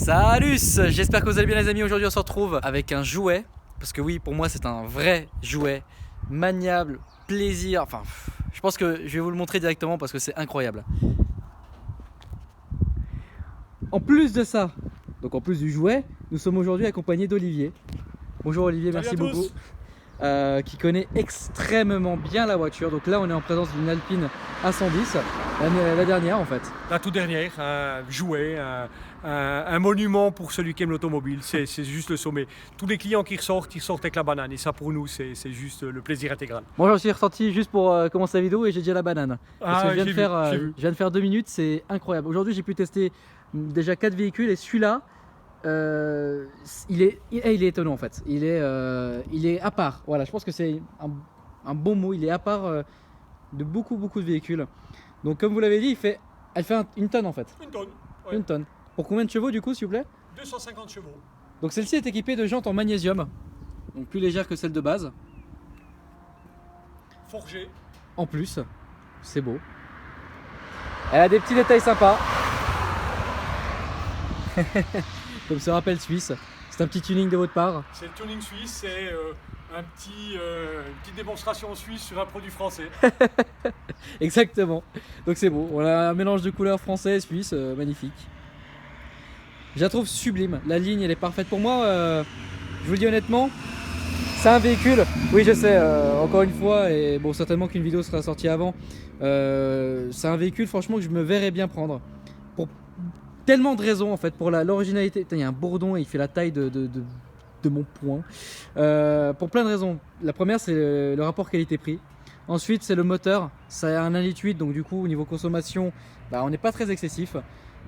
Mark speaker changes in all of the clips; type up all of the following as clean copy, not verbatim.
Speaker 1: Salut, j'espère que vous allez bien les amis. Aujourd'hui on se retrouve avec un jouet. Parce que oui, pour moi c'est un vrai jouet. Maniable, plaisir. Enfin, je pense que je vais vous le montrer directement parce que c'est incroyable. En plus de ça, donc en plus du jouet, nous sommes aujourd'hui accompagnés d'Olivier. Bonjour Olivier,
Speaker 2: Salut
Speaker 1: merci
Speaker 2: à tous.
Speaker 1: beaucoup. Qui connaît extrêmement bien la voiture. Donc là on est en présence d'une Alpine A110, la dernière en fait.
Speaker 2: La toute dernière, un jouet, un monument pour celui qui aime l'automobile, c'est juste le sommet. Tous les clients qui ressortent, ils sortent avec la banane et ça pour nous c'est juste le plaisir intégral.
Speaker 1: Moi j'en suis ressorti juste pour commencer la vidéo et j'ai déjà la banane. Parce que je viens de faire 2 minutes, c'est incroyable. Aujourd'hui j'ai pu tester déjà 4 véhicules et celui-là, il est étonnant en fait. Il est à part. Voilà, je pense que c'est un bon mot. Il est à part de beaucoup de véhicules. Donc comme vous l'avez dit, elle fait une tonne en fait.
Speaker 2: Une tonne. Ouais.
Speaker 1: Une tonne. Pour combien de chevaux du coup s'il vous plaît?
Speaker 2: 250 chevaux.
Speaker 1: Donc celle-ci est équipée de jantes en magnésium. Donc plus légère que celle de base.
Speaker 2: Forgé.
Speaker 1: En plus, c'est beau. Elle a des petits détails sympas. Comme ce rappel suisse. C'est un petit tuning de votre part.
Speaker 2: C'est le tuning suisse, c'est une petite démonstration suisse sur un produit français.
Speaker 1: Exactement. Donc c'est beau. On a un mélange de couleurs français et suisse, magnifique. Je la trouve sublime. La ligne, elle est parfaite pour moi. Je vous le dis honnêtement, c'est un véhicule. Oui, je sais. Encore une fois, et bon, certainement qu'une vidéo sera sortie avant. C'est un véhicule, franchement, que je me verrais bien prendre. Pour tellement de raisons en fait. Pour l'originalité. Il y a un bourdon et il fait la taille de mon poing. Pour plein de raisons. La première, c'est le rapport qualité-prix. Ensuite, c'est le moteur. Ça a un 1,8 litre, donc du coup, au niveau consommation, on n'est pas très excessif.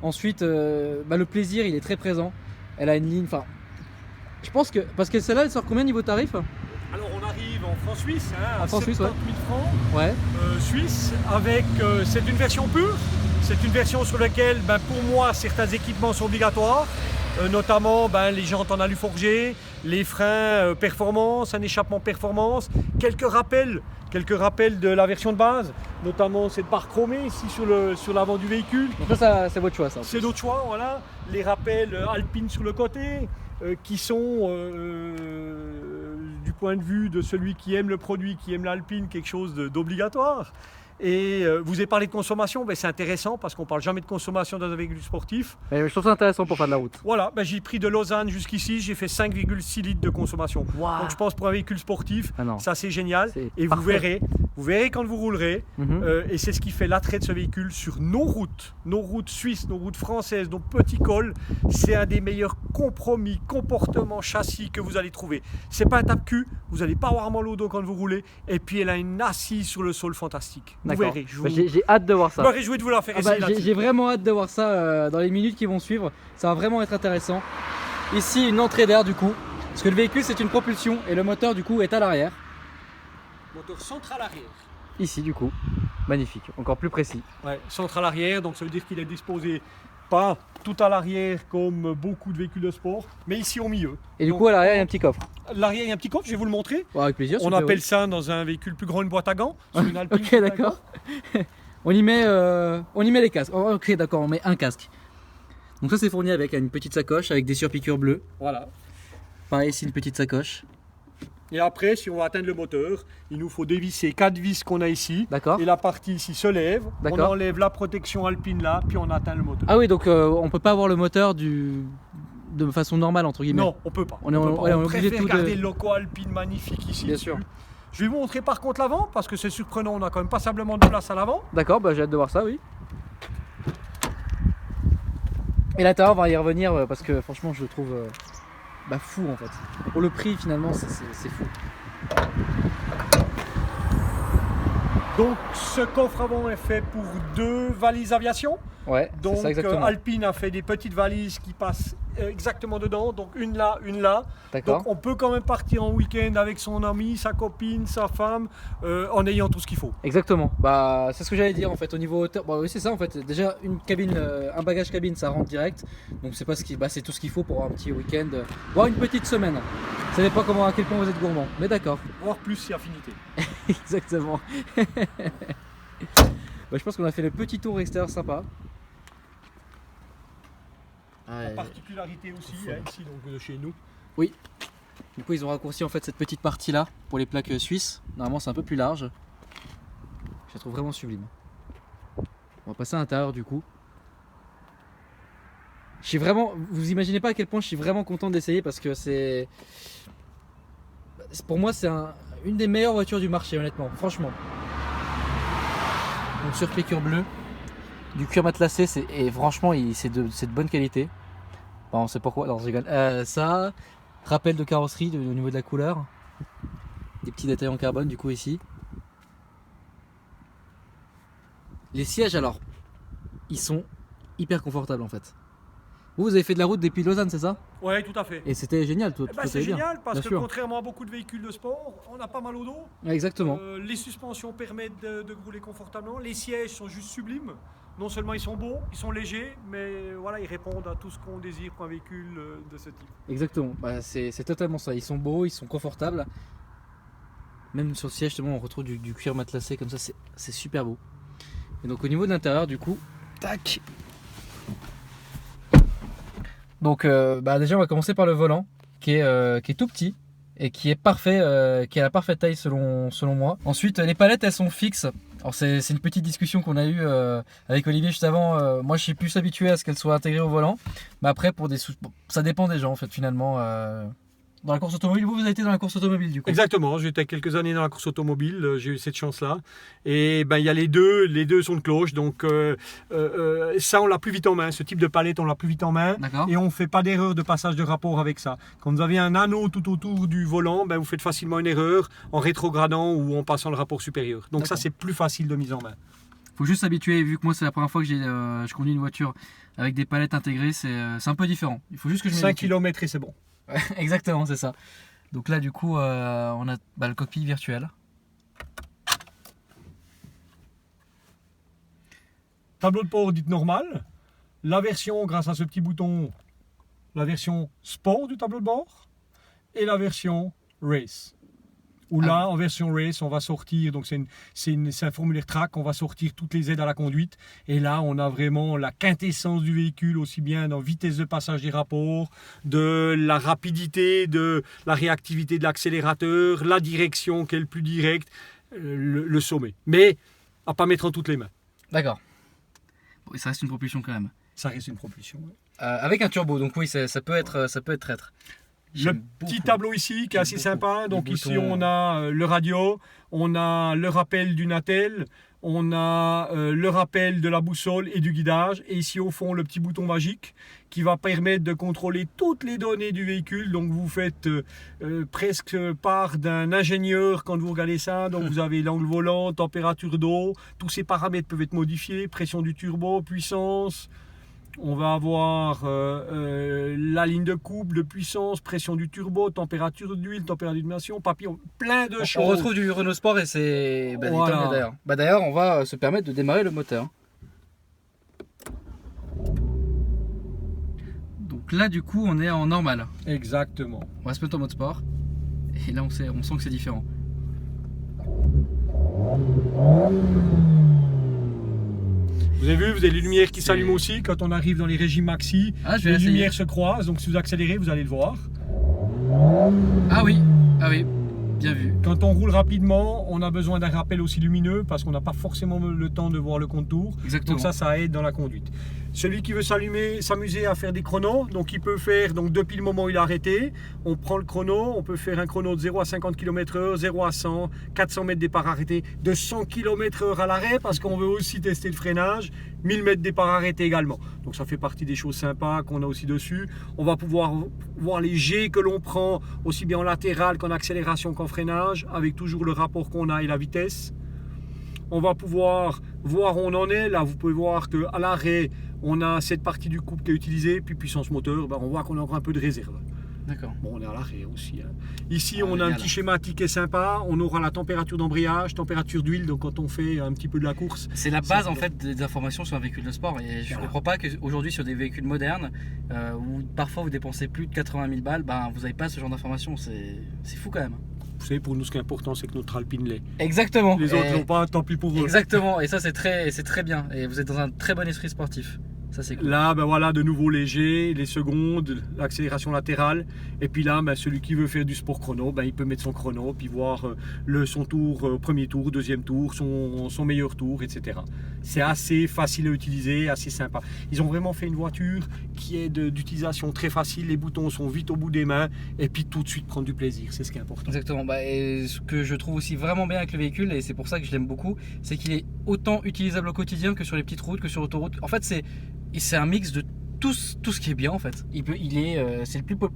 Speaker 1: Ensuite, le plaisir, il est très présent. Elle a une ligne. Enfin, je pense que parce que celle-là, elle sort combien niveau tarif?
Speaker 2: Alors on arrive en francs suisses,
Speaker 1: En
Speaker 2: à
Speaker 1: francs suisses,
Speaker 2: 70 000 francs
Speaker 1: Ouais.
Speaker 2: suisses, avec c'est une version pure. C'est une version sur laquelle, pour moi, certains équipements sont obligatoires, notamment les jantes en alu forgé, les freins performance, un échappement performance, quelques rappels de la version de base, notamment cette barre chromée ici sur l'avant du véhicule.
Speaker 1: Donc ça c'est votre choix, ça.
Speaker 2: C'est notre choix, voilà. Les rappels Alpine sur le côté, qui sont, du point de vue de celui qui aime le produit, qui aime l'Alpine, quelque chose d'obligatoire. Et vous avez parlé de consommation, c'est intéressant parce qu'on ne parle jamais de consommation dans un véhicule sportif.
Speaker 1: Mais je trouve ça intéressant pour faire de la route.
Speaker 2: Voilà, j'ai pris de Lausanne jusqu'ici, j'ai fait 5,6 litres de consommation.
Speaker 1: Wow.
Speaker 2: Donc je pense pour un véhicule sportif, ça c'est génial. Et
Speaker 1: parfait.
Speaker 2: vous verrez quand vous roulerez, et c'est ce qui fait l'attrait de ce véhicule sur nos routes suisses, nos routes françaises, nos petits cols. C'est un des meilleurs compromis, comportements, châssis que vous allez trouver. C'est pas un tape-cul, vous n'allez pas avoir mal au dos quand vous roulez, et puis elle a une assise sur le sol fantastique. Vous verrez.
Speaker 1: J'ai hâte de voir ça.
Speaker 2: Je me réjouis de vous la faire essayer.
Speaker 1: J'ai vraiment hâte de voir ça dans les minutes qui vont suivre. Ça va vraiment être intéressant. Ici, une entrée d'air du coup. Parce que le véhicule, c'est une propulsion et le moteur du coup est à l'arrière.
Speaker 2: Moteur central arrière.
Speaker 1: Ici du coup. Magnifique. Encore plus précis.
Speaker 2: Ouais, central arrière, donc ça veut dire qu'il est disposé pas tout à l'arrière comme beaucoup de véhicules de sport, mais ici au milieu.
Speaker 1: Et du coup, à l'arrière, il y a un petit coffre.
Speaker 2: L'arrière, il y a un petit coffre, je vais vous le montrer.
Speaker 1: Ouais, avec plaisir.
Speaker 2: On appelle ça dans un véhicule plus grand une boîte à gants. Sur une Alpine.
Speaker 1: Ok, d'accord. On y met les casques. Oh, ok, d'accord, on met un casque. Donc ça, c'est fourni avec une petite sacoche avec des surpiqûres bleues.
Speaker 2: Voilà.
Speaker 1: Pareil, ici une petite sacoche.
Speaker 2: Et après, si on veut atteindre le moteur, il nous faut dévisser 4 vis qu'on a ici.
Speaker 1: D'accord.
Speaker 2: Et la partie ici se lève. On
Speaker 1: D'accord.
Speaker 2: enlève la protection Alpine là, puis on atteint le moteur.
Speaker 1: Ah oui, donc on peut pas avoir le moteur de façon normale entre guillemets.
Speaker 2: Non, on peut pas.
Speaker 1: On est obligé de
Speaker 2: préfère garder le loco Alpine magnifique ici.
Speaker 1: Bien sûr.
Speaker 2: Je vais vous montrer par contre l'avant parce que c'est surprenant, on a quand même passablement de place à l'avant.
Speaker 1: D'accord, j'ai hâte de voir ça, oui. Et l'intérieur, on va y revenir parce que franchement, je le trouve fou en fait. Pour le prix, finalement, c'est fou.
Speaker 2: Donc ce coffre avant est fait pour 2 valises aviation.
Speaker 1: Ouais,
Speaker 2: donc
Speaker 1: c'est ça exactement.
Speaker 2: Alpine a fait des petites valises qui passent exactement dedans, donc une là, une là.
Speaker 1: D'accord.
Speaker 2: Donc on peut quand même partir en week-end avec son ami, sa copine, sa femme, en ayant tout ce qu'il faut.
Speaker 1: Exactement. C'est ce que j'allais dire en fait au niveau hauteur. Oui, c'est ça en fait. Déjà une cabine, un bagage cabine, ça rentre direct. Donc c'est pas c'est tout ce qu'il faut pour un petit week-end, voire une petite semaine. Ça dépend à quel point vous êtes gourmand. Mais d'accord.
Speaker 2: Voire plus si affinité.
Speaker 1: Exactement. Je pense qu'on a fait le petit tour extérieur sympa. Ouais.
Speaker 2: La particularité aussi, ici donc de chez nous.
Speaker 1: Du coup, ils ont raccourci en fait cette petite partie là pour les plaques suisses. Normalement, c'est un peu plus large. Je la trouve vraiment sublime. On va passer à l'intérieur du coup. Je suis vraiment. Vous imaginez pas à quel point je suis vraiment content d'essayer parce que c'est. Pour moi, c'est une des meilleures voitures du marché, honnêtement, franchement. Donc sur piqûre bleue, du cuir matelassé, et franchement, c'est de bonne qualité. Bon, on sait pourquoi. Non, je rigole. Ça, rappel de carrosserie au niveau de la couleur. Des petits détails en carbone du coup ici. Les sièges alors, ils sont hyper confortables en fait. Vous avez fait de la route depuis Lausanne, c'est ça?
Speaker 2: Oui, tout à fait.
Speaker 1: Et c'était génial, tout
Speaker 2: C'est
Speaker 1: allait bien.
Speaker 2: génial parce
Speaker 1: Bien
Speaker 2: que
Speaker 1: sûr.
Speaker 2: contrairement à beaucoup de véhicules de sport, on n'a pas mal au dos.
Speaker 1: Ouais, exactement.
Speaker 2: Les suspensions permettent de rouler confortablement. Les sièges sont juste sublimes. Non seulement ils sont beaux, ils sont légers, mais voilà, ils répondent à tout ce qu'on désire pour un véhicule de ce type.
Speaker 1: Exactement. Bah, c'est totalement ça. Ils sont beaux, ils sont confortables. Même sur le siège, justement, on retrouve du cuir matelassé comme ça, c'est super beau. Et donc au niveau de l'intérieur, du coup, tac. Donc déjà, on va commencer par le volant, qui est tout petit et qui est parfait, qui a la parfaite taille selon moi. Ensuite, les palettes, elles sont fixes. Alors c'est une petite discussion qu'on a eue avec Olivier juste avant. Moi, je suis plus habitué à ce qu'elles soient intégrées au volant, mais après, bon, ça dépend des gens en fait finalement. Dans la course automobile, vous avez été dans la course automobile du coup.
Speaker 2: Exactement, j'étais quelques années dans la course automobile, j'ai eu cette chance-là. Et ben il y a les deux sont de cloche, donc ça on l'a plus vite en main, ce type de palette on l'a plus vite en main.
Speaker 1: D'accord.
Speaker 2: Et on ne fait pas d'erreur de passage de rapport avec ça. Quand vous avez un anneau tout autour du volant, ben vous faites facilement une erreur en rétrogradant ou en passant le rapport supérieur. Donc ça c'est plus facile de mise en main.
Speaker 1: Faut juste s'habituer, vu que moi c'est la première fois que je conduis une voiture avec des palettes intégrées, c'est un peu différent. Il faut juste que je
Speaker 2: 5 km et c'est bon.
Speaker 1: Exactement, c'est ça. Donc là, du coup, on a le cockpit virtuel.
Speaker 2: Tableau de bord dit normal. La version, grâce à ce petit bouton, la version sport du tableau de bord et la version race. Où là, en version race, on va sortir, donc c'est un formulaire track, on va sortir toutes les aides à la conduite. Et là, on a vraiment la quintessence du véhicule, aussi bien dans vitesse de passage des rapports, de la rapidité, de la réactivité de l'accélérateur, la direction qui est le plus direct, le sommet. Mais à pas mettre en toutes les mains.
Speaker 1: D'accord. Bon, ça reste une propulsion quand même.
Speaker 2: Ça reste une propulsion. Ouais.
Speaker 1: Avec un turbo, donc oui, ça peut être traître.
Speaker 2: Le petit tableau ici qui est assez sympa. Donc ici on a le radio, on a le rappel du Natel, on a le rappel de la boussole et du guidage. Et ici au fond le petit bouton magique qui va permettre de contrôler toutes les données du véhicule. Donc vous faites presque part d'un ingénieur quand vous regardez ça. Donc vous avez l'angle volant, température d'eau, tous ces paramètres peuvent être modifiés, pression du turbo, puissance. On va avoir la ligne de coupe, de puissance, pression du turbo, température d'huile, température d'animation, papillon, plein de choses.
Speaker 1: On retrouve du Renault Sport et c'est
Speaker 2: voilà.
Speaker 1: D'ailleurs. D'ailleurs, on va se permettre de démarrer le moteur. Donc là, du coup, on est en normal.
Speaker 2: Exactement.
Speaker 1: On va se mettre en mode sport. Et là, on sent que c'est différent.
Speaker 2: Vous avez vu, vous avez les lumières qui s'allument aussi quand on arrive dans les régimes maxi. Les lumières se croisent, donc si vous accélérez, vous allez le voir.
Speaker 1: Ah oui, bien vu.
Speaker 2: Quand on roule rapidement, on a besoin d'un rappel aussi lumineux parce qu'on n'a pas forcément le temps de voir le contour.
Speaker 1: Exactement.
Speaker 2: Donc ça aide dans la conduite. Celui qui veut s'amuser à faire des chronos, donc il peut faire, donc depuis le moment où il a arrêté, on prend le chrono, on peut faire un chrono de 0 à 50 km/h, 0 à 100, 400 mètres départ arrêté, de 100 km/h à l'arrêt parce qu'on veut aussi tester le freinage, 1000 mètres départ arrêté également. Donc ça fait partie des choses sympas qu'on a aussi dessus. On va pouvoir voir les G que l'on prend, aussi bien en latéral qu'en accélération qu'en freinage, avec toujours le rapport qu'on a et la vitesse. On va pouvoir voir où on en est. Là, vous pouvez voir qu'à l'arrêt, on a cette partie du couple qui est utilisée, puis puissance moteur, on voit qu'on a encore un peu de réserve.
Speaker 1: D'accord.
Speaker 2: Bon, on est à l'arrêt aussi. Hein. Ici, on a un petit schématique qui est sympa. On aura la température d'embrayage, température d'huile, donc quand on fait un petit peu de la course.
Speaker 1: C'est la base en fait des informations sur un véhicule de sport. Et je ne comprends pas qu'aujourd'hui, sur des véhicules modernes, où parfois vous dépensez plus de 80 000 balles, vous n'avez pas ce genre d'informations. C'est fou quand même.
Speaker 2: Vous savez, pour nous, ce qui est important, c'est que notre Alpine l'est.
Speaker 1: Exactement.
Speaker 2: Les autres l'ont pas, tant pis pour eux.
Speaker 1: Exactement, et ça c'est très bien. Et vous êtes dans un très bon esprit sportif. Ça c'est cool.
Speaker 2: Là, ben voilà, de nouveau léger, les secondes, l'accélération latérale. Et puis là, ben, celui qui veut faire du sport chrono, ben, il peut mettre son chrono, puis voir son tour, premier tour, deuxième tour, son meilleur tour, etc. C'est assez facile à utiliser, assez sympa. Ils ont vraiment fait une voiture qui est d'utilisation très facile. Les boutons sont vite au bout des mains. Et puis tout de suite prendre du plaisir, c'est ce qui est important.
Speaker 1: Exactement. Bah, et ce que je trouve aussi vraiment bien avec le véhicule, et c'est pour ça que je l'aime beaucoup, c'est qu'il est autant utilisable au quotidien que sur les petites routes, que sur l'autoroute. En fait, c'est un mix de tout ce qui est bien en fait.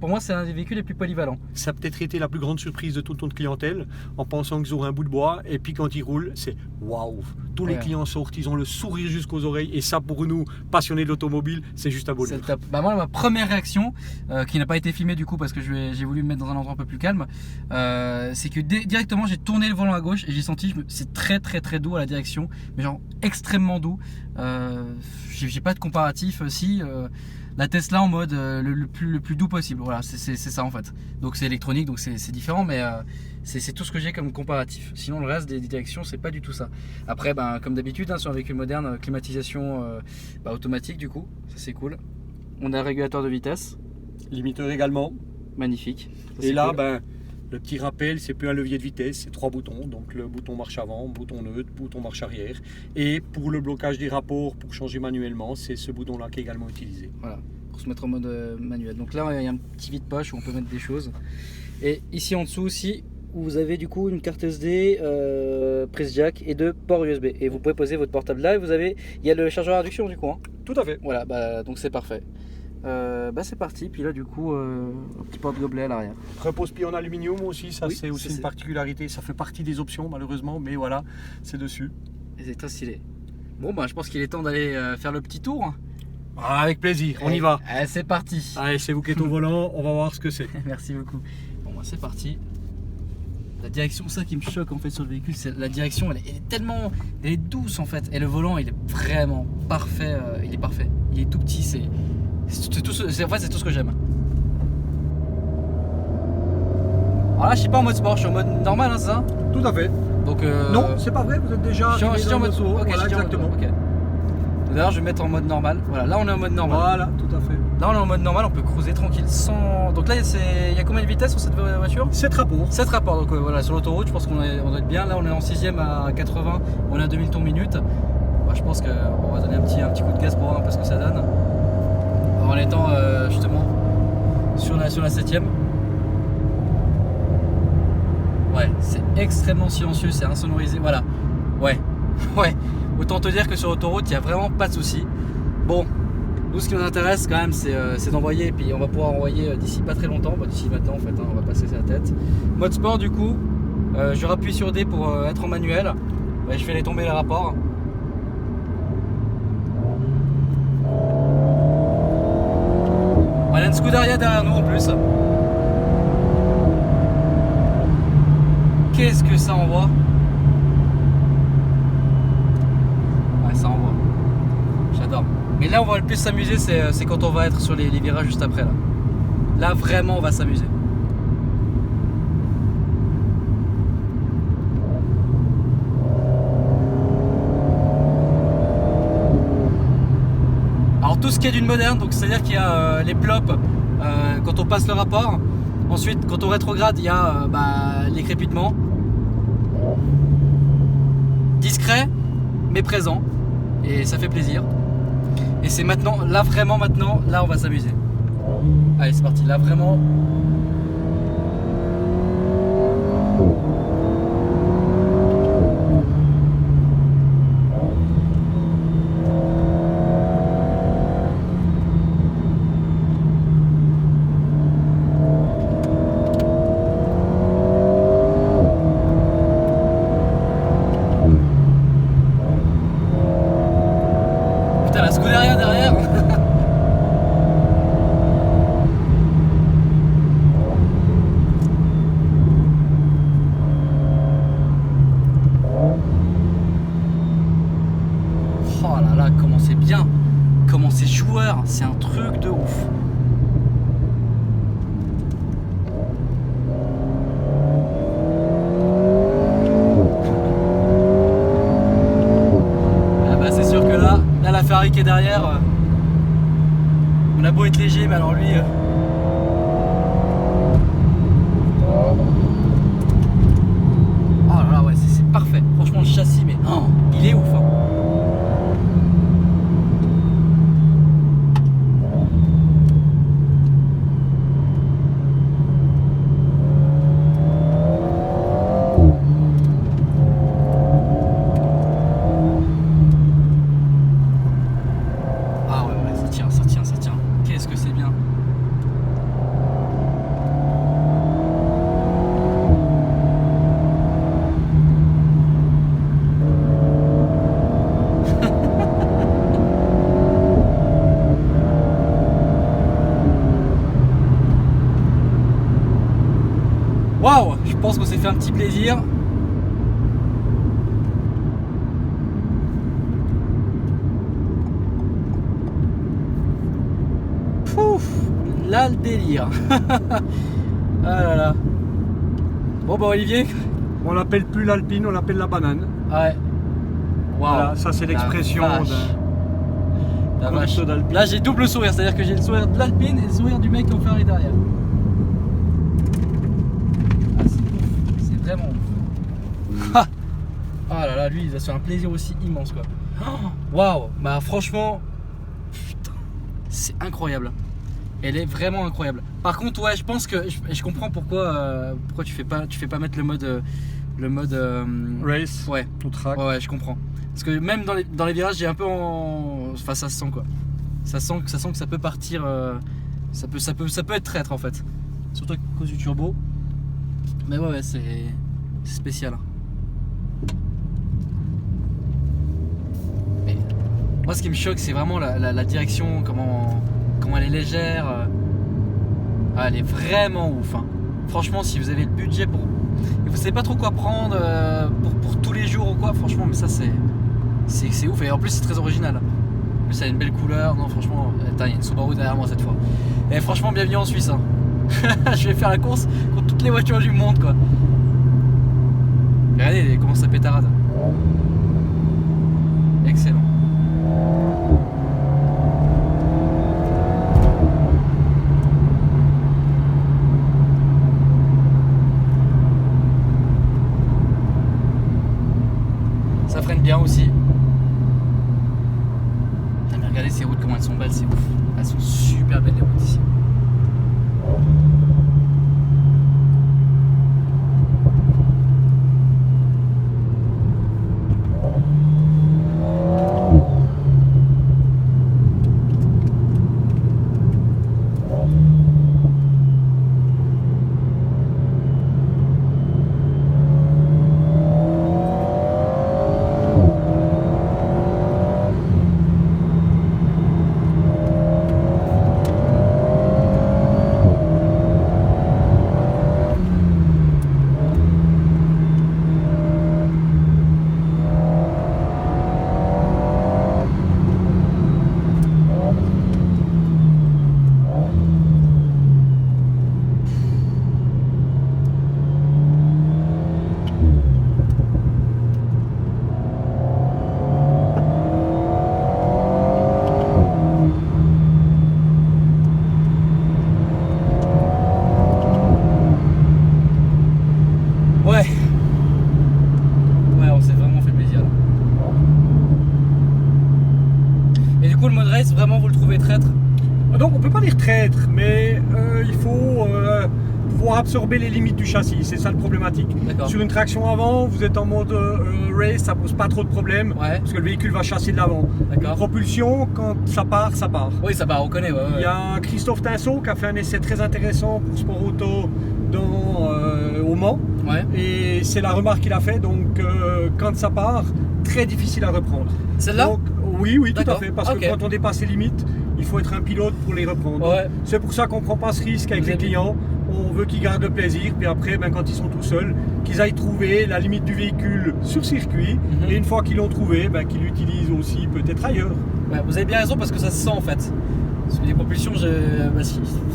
Speaker 1: Pour moi, c'est un des véhicules les plus polyvalents.
Speaker 2: Ça a peut-être été la plus grande surprise de toute notre clientèle en pensant qu'ils auraient un bout de bois et puis quand ils roulent, c'est waouh. Tous les clients sortent, ils ont le sourire jusqu'aux oreilles et ça pour nous, passionnés de l'automobile, c'est juste un bonheur.
Speaker 1: C'est top. Bah moi, ma première réaction, qui n'a pas été filmée du coup parce que j'ai voulu me mettre dans un endroit un peu plus calme, c'est que directement j'ai tourné le volant à gauche et j'ai senti, c'est très très très doux à la direction, mais genre extrêmement doux. J'ai pas de comparatif. La Tesla en mode le plus doux possible, voilà, c'est ça en fait. Donc c'est électronique, donc c'est différent, mais c'est tout ce que j'ai comme comparatif. Sinon le reste des directions, c'est pas du tout ça. Après, ben, comme d'habitude, hein, sur un véhicule moderne, climatisation automatique du coup, ça c'est cool. On a un régulateur de vitesse.
Speaker 2: Limiteur également.
Speaker 1: Magnifique. Ça,
Speaker 2: et là,
Speaker 1: cool.
Speaker 2: ben, le petit rappel, c'est plus un levier de vitesse, c'est 3 boutons. Donc le bouton marche avant, bouton neutre, bouton marche arrière. Et pour le blocage des rapports, pour changer manuellement, c'est ce bouton-là qui est également utilisé.
Speaker 1: Voilà, pour se mettre en mode manuel. Donc là, il y a un petit vide-poche où on peut mettre des choses. Et ici en dessous aussi, vous avez du coup une carte SD, prise jack et 2 ports USB. Et vous pouvez poser votre portable là. Et il y a le chargeur à induction du coup. Hein.
Speaker 2: Tout à fait.
Speaker 1: Voilà, bah, donc c'est parfait. C'est parti. Puis là du coup, un petit porte-gobelet à l'arrière.
Speaker 2: Repose-pied en aluminium aussi, ça
Speaker 1: Oui,
Speaker 2: c'est aussi une particularité. Ça fait partie des options malheureusement, mais voilà, c'est dessus.
Speaker 1: Et c'est très stylé. Bon, bah, je pense qu'il est temps d'aller faire le petit tour.
Speaker 2: Ah, avec plaisir, on y va.
Speaker 1: C'est parti.
Speaker 2: Allez, c'est vous qui êtes au volant, on va voir ce que c'est.
Speaker 1: Merci beaucoup. Bon, bah, c'est parti. La direction, ça qui me choque en fait sur le véhicule, c'est la direction, elle est tellement, elle est douce en fait. Et le volant, il est vraiment parfait. Il est parfait. Il est tout petit. C'est tout ce que j'aime. Alors là, je suis pas en mode sport, je suis en mode normal, hein, c'est ça?
Speaker 2: Tout à fait.
Speaker 1: Donc
Speaker 2: non, c'est pas vrai, vous êtes déjà
Speaker 1: je suis en mode
Speaker 2: saut.
Speaker 1: ok,
Speaker 2: Voilà, exactement.
Speaker 1: Ok. D'ailleurs, je vais mettre en mode normal. Voilà, là on est en mode normal.
Speaker 2: Voilà, tout à fait.
Speaker 1: Là on est en mode normal, on peut cruiser tranquille sans. Donc là, il y a combien de vitesses sur cette voiture?
Speaker 2: 7 rapports.
Speaker 1: 7 rapports, donc voilà, sur l'autoroute, je pense qu'on doit être bien. Là, on est en 6ème à 80, on est à 2000 tours minute. Bah, je pense qu'on va donner un petit coup de gaz pour voir un peu ce que ça donne. En étant justement sur la 7ème. Ouais, c'est extrêmement silencieux, c'est insonorisé. Voilà, ouais. Autant te dire que sur l'autoroute, il n'y a vraiment pas de souci. Bon, nous, ce qui nous intéresse quand même, c'est d'envoyer. Et puis on va pouvoir envoyer d'ici pas très longtemps. Bah, d'ici maintenant, en fait, hein, on va passer la tête. Mode sport, du coup, je rappuie sur D pour être en manuel. Bah, je fais les tomber les rapports. On a une Scuderia derrière nous en plus. Qu'est-ce que ça envoie? Ouais, ça envoie. J'adore. Mais là, on va le plus s'amuser, c'est quand on va être sur les virages juste après. Là, vraiment, on va s'amuser. Alors, tout ce qui est d'une moderne, donc c'est-à-dire qu'il y a les plops quand on passe le rapport. Ensuite, quand on rétrograde, il y a les crépitements. Discret, mais présent. Et ça fait plaisir. Et c'est maintenant, là on va s'amuser. Allez, c'est parti, là vraiment. Putain, la Scuderia derrière. Oh là là, comment c'est bien, comment c'est joueur, c'est un truc de ouf. Ah bah c'est sûr que là la Ferrari qui est derrière, léger, mais alors lui. Oh là là, ouais, c'est parfait. Franchement, le châssis, mais il est ouf. Hein. Ah ouais, ouais, ça tient, ça tient, ça tient. Qu'est-ce que c'est bien. Waouh, je pense qu'on s'est fait un petit plaisir. Pouf, là le délire. Ah là là. Bon bah Olivier.
Speaker 2: On l'appelle plus l'Alpine, on l'appelle la banane.
Speaker 1: Ouais. Waouh.
Speaker 2: Voilà, ça c'est l'expression
Speaker 1: La
Speaker 2: d'un
Speaker 1: vache.
Speaker 2: conducteur d'Alpine.
Speaker 1: Là j'ai double sourire, c'est-à-dire que j'ai le sourire de l'Alpine et le sourire du mec en Ferrari derrière. Ah c'est ouf, c'est vraiment ouf. Ha. Ah là là, lui il va se faire un plaisir aussi immense quoi. Waouh, bah franchement, putain, c'est incroyable. Elle est vraiment incroyable. Par contre ouais, je pense que je comprends pourquoi tu fais pas mettre le mode
Speaker 2: Race,
Speaker 1: ouais.
Speaker 2: au track.
Speaker 1: Ouais, je comprends. Parce que même dans les virages, j'ai un peu enfin, ça se sent quoi. Ça sent que ça peut partir. Ça peut être traître en fait. Surtout à cause du turbo. Mais ouais, c'est spécial. Mais moi, ce qui me choque, c'est vraiment la direction, comment elle est légère. Ah, elle est vraiment ouf. Hein. Franchement, si vous avez le budget pour. Et vous savez pas trop quoi prendre pour tous les jours ou quoi, franchement, mais ça c'est ouf. Et en plus, c'est très original. En plus, ça a une belle couleur. Non, franchement, attends, il y a une Subaru derrière moi cette fois. Et franchement, bienvenue en Suisse. Hein. Je vais faire la course contre toutes les voitures du monde, quoi. Et regardez comment ça pétarade. Excellent. Ça freine bien aussi. Ah, mais regardez ces routes, comment elles sont belles, c'est ouf. Elles sont super belles les routes ici. Ouais, on s'est vraiment fait plaisir là. Et du coup, le mode race, vraiment, vous le trouvez traître?
Speaker 2: Donc on peut pas dire traître, mais il faut pouvoir absorber les limites du châssis, c'est ça le problématique. Sur une traction avant, vous êtes en mode race, ça pose pas trop de problèmes, parce que le véhicule va chasser de l'avant. Propulsion, quand ça part, ça part.
Speaker 1: Oui, ça part, on connaît.
Speaker 2: Il y a Christophe Tinceau qui a fait un essai très intéressant pour Sport Auto au Mans, et c'est la remarque qu'il a fait, donc quand ça part, très difficile à reprendre.
Speaker 1: Celle-là?
Speaker 2: Oui, tout à fait, parce que quand on dépasse les limites, il faut être un pilote pour les reprendre. C'est pour ça qu'on ne prend pas ce risque avec les clients. On veut qu'ils gardent le plaisir, puis après, quand ils sont tout seuls, qu'ils aillent trouver la limite du véhicule sur circuit, et une fois qu'ils l'ont trouvé, qu'ils l'utilisent aussi peut-être ailleurs.
Speaker 1: Vous avez bien raison, parce que ça se sent en fait. Parce que les propulsions, c'est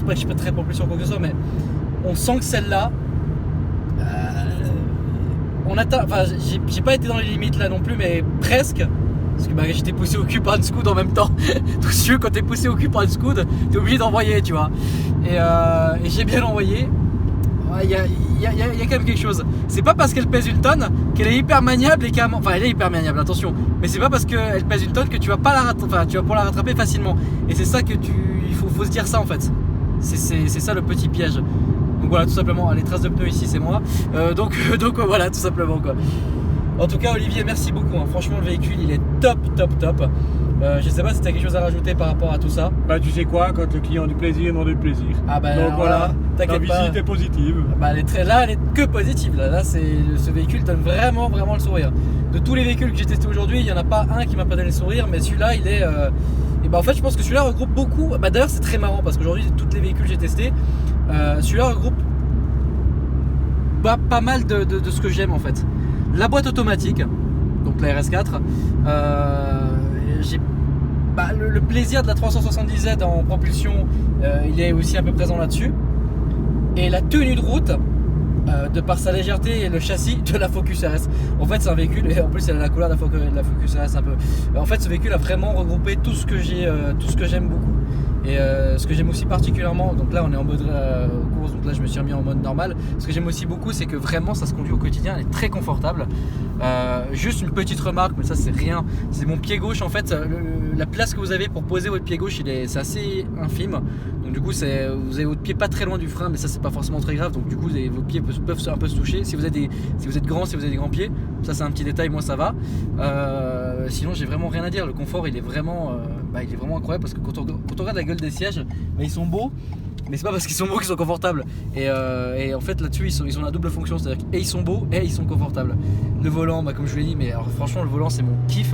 Speaker 1: pas que je suis pas très propulsion quoi que ce soit, mais on sent que celle-là, on atteint, enfin j'ai pas été dans les limites là non plus, mais presque. Parce que bah, j'étais poussé au cul par une Scoot en même temps. Donc si tu veux, quand t'es poussé au cul par une Scoot, t'es obligé d'envoyer, tu vois. Et j'ai bien envoyé. Il y a quand même quelque chose. C'est pas parce qu'elle pèse une tonne qu'elle est hyper maniable et qu'elle... Enfin, elle est hyper maniable, attention. Mais c'est pas parce qu'elle pèse une tonne que tu vas pas la rattraper, enfin, tu vas pouvoir la rattraper facilement. Et c'est ça que il faut se dire ça en fait. C'est ça le petit piège. Donc voilà, tout simplement. Les traces de pneus ici, c'est moi. Donc voilà, tout simplement quoi. En tout cas, Olivier, merci beaucoup. Hein. Franchement, le véhicule, il est top. Je sais pas si tu as quelque chose à rajouter par rapport à tout ça.
Speaker 2: Bah tu sais quoi, quand le client a du plaisir, il en a du plaisir.
Speaker 1: Ah bah
Speaker 2: donc voilà, la
Speaker 1: t'inquiète pas.
Speaker 2: visite est positive.
Speaker 1: Bah elle est que positive. Là ce véhicule donne vraiment le sourire. De tous les véhicules que j'ai testés aujourd'hui, il n'y en a pas un qui m'a pas donné le sourire, mais celui-là, il est... Et bah en fait, je pense que celui-là regroupe beaucoup... Bah d'ailleurs, c'est très marrant parce qu'aujourd'hui, tous les véhicules que j'ai testés, celui-là regroupe pas mal de ce que j'aime en fait. La boîte automatique, donc la RS4, j'ai le plaisir de la 370Z en propulsion, il est aussi un peu présent là-dessus. Et la tenue de route, de par sa légèreté et le châssis de la Focus RS. En fait, c'est un véhicule, et en plus, elle a la couleur de la Focus RS un peu. En fait, ce véhicule a vraiment regroupé tout ce que j'aime beaucoup. Et ce que j'aime aussi particulièrement, donc là on est en mode course, donc là je me suis remis en mode normal. Ce que j'aime aussi beaucoup, c'est que vraiment ça se conduit au quotidien, elle est très confortable. Juste une petite remarque, mais ça c'est rien, c'est mon pied gauche en fait, la place que vous avez pour poser votre pied gauche, c'est assez infime. Donc du coup vous avez votre pied pas très loin du frein, mais ça c'est pas forcément très grave. Donc du coup vos pieds peuvent un peu se toucher. Si vous êtes grand, si vous avez des grands pieds, ça c'est un petit détail, moi ça va. Sinon j'ai vraiment rien à dire, le confort il est vraiment incroyable parce que quand on regarde la gueule des sièges, ils sont beaux, mais c'est pas parce qu'ils sont beaux qu'ils sont confortables. Et en fait là-dessus ils ont la double fonction, c'est-à-dire qu'ils sont beaux et ils sont confortables. Le volant, comme je vous l'ai dit, mais alors, franchement le volant c'est mon kiff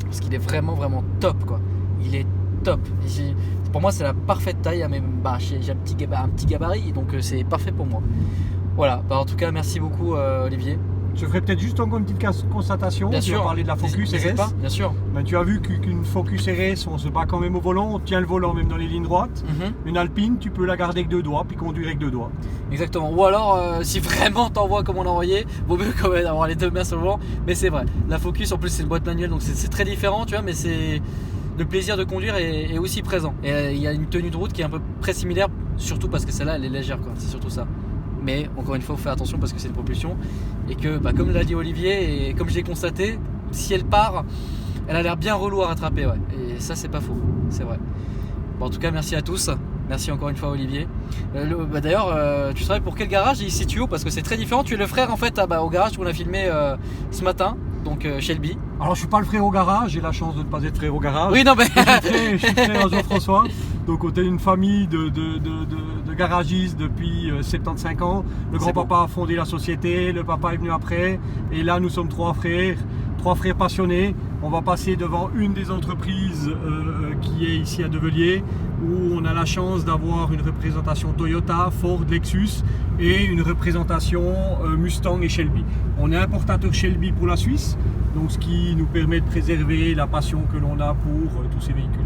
Speaker 1: parce qu'il est vraiment top quoi. Il est top. Pour moi c'est la parfaite taille, mais j'ai un petit gabarit, donc c'est parfait pour moi. Voilà, en tout cas merci beaucoup Olivier.
Speaker 2: Je ferai peut-être juste encore une petite constatation.
Speaker 1: Bien sûr.
Speaker 2: Tu as parlé de la Focus RS.
Speaker 1: Pas, bien sûr.
Speaker 2: Ben, tu as vu qu'une Focus RS, on se bat quand même au volant, on tient le volant même dans les lignes droites. Une Alpine, tu peux la garder avec 2 doigts, puis conduire avec 2 doigts.
Speaker 1: Exactement. Ou alors, si vraiment t'envoies comme on a envoyé, vaut mieux quand même avoir les 2 mains sur le volant. Mais c'est vrai. La Focus, en plus, c'est une boîte manuelle, donc c'est très différent, tu vois, mais c'est... Le plaisir de conduire est aussi présent. Et il y a une tenue de route qui est un peu très similaire, surtout parce que celle-là, elle est légère, quoi. C'est surtout ça. Mais encore une fois, il faut faire attention parce que c'est une propulsion et que, comme l'a dit Olivier et comme je l'ai constaté, si elle part, elle a l'air bien relou à rattraper, ouais. Et ça, c'est pas faux, c'est vrai. En tout cas, merci à tous. Merci encore une fois Olivier. D'ailleurs, tu travailles pour quel garage et il se situe où? Parce que c'est très différent. Tu es le frère en fait au garage qu'on a filmé ce matin, donc Shelby.
Speaker 2: Alors je suis pas le frère au garage, j'ai la chance de ne pas être frère au garage.
Speaker 1: Oui, non mais
Speaker 2: je suis frère à Jean-François. Donc on est une famille de garagistes depuis 75 ans. Le grand-papa a fondé la société, le papa est venu après. Et là nous sommes 3 frères passionnés. On va passer devant une des entreprises qui est ici à Develier, où on a la chance d'avoir une représentation Toyota, Ford, Lexus et une représentation Mustang et Shelby. On est importateur Shelby pour la Suisse, donc ce qui nous permet de préserver la passion que l'on a pour tous ces véhicules.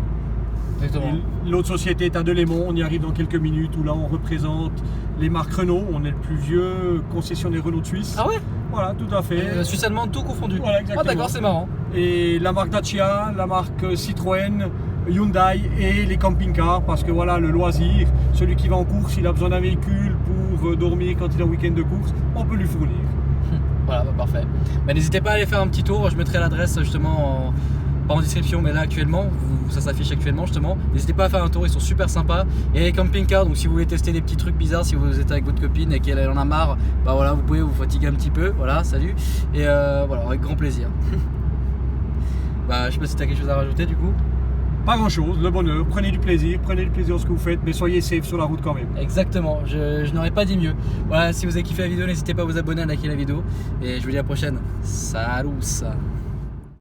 Speaker 2: L'autre société est à Delémont, on y arrive dans quelques minutes, où là on représente les marques Renault. On est le plus vieux concessionnaire Renault de Suisse.
Speaker 1: Ah ouais?
Speaker 2: Voilà, tout à fait.
Speaker 1: Suisse allemande, tout confondu.
Speaker 2: Voilà, exactement.
Speaker 1: Ah d'accord, c'est marrant.
Speaker 2: Et la marque Dacia, la marque Citroën, Hyundai et les camping-cars, parce que voilà, le loisir, celui qui va en course, il a besoin d'un véhicule pour dormir quand il est en week-end de course, on peut lui fournir.
Speaker 1: Voilà, parfait. N'hésitez pas à aller faire un petit tour, je mettrai l'adresse justement pas en description, mais là actuellement, ça s'affiche actuellement justement. N'hésitez pas à faire un tour, ils sont super sympas. Et les camping-cars, donc si vous voulez tester des petits trucs bizarres, si vous êtes avec votre copine et qu'elle en a marre, voilà, vous pouvez vous fatiguer un petit peu. Voilà, salut. Et voilà, avec grand plaisir. Je sais pas si tu as quelque chose à rajouter du coup.
Speaker 2: Pas grand chose, le bonheur, prenez du plaisir à ce que vous faites, mais soyez safe sur la route quand même.
Speaker 1: Exactement, je n'aurais pas dit mieux. Voilà, si vous avez kiffé la vidéo, n'hésitez pas à vous abonner, à liker la vidéo. Et je vous dis à la prochaine. Salut.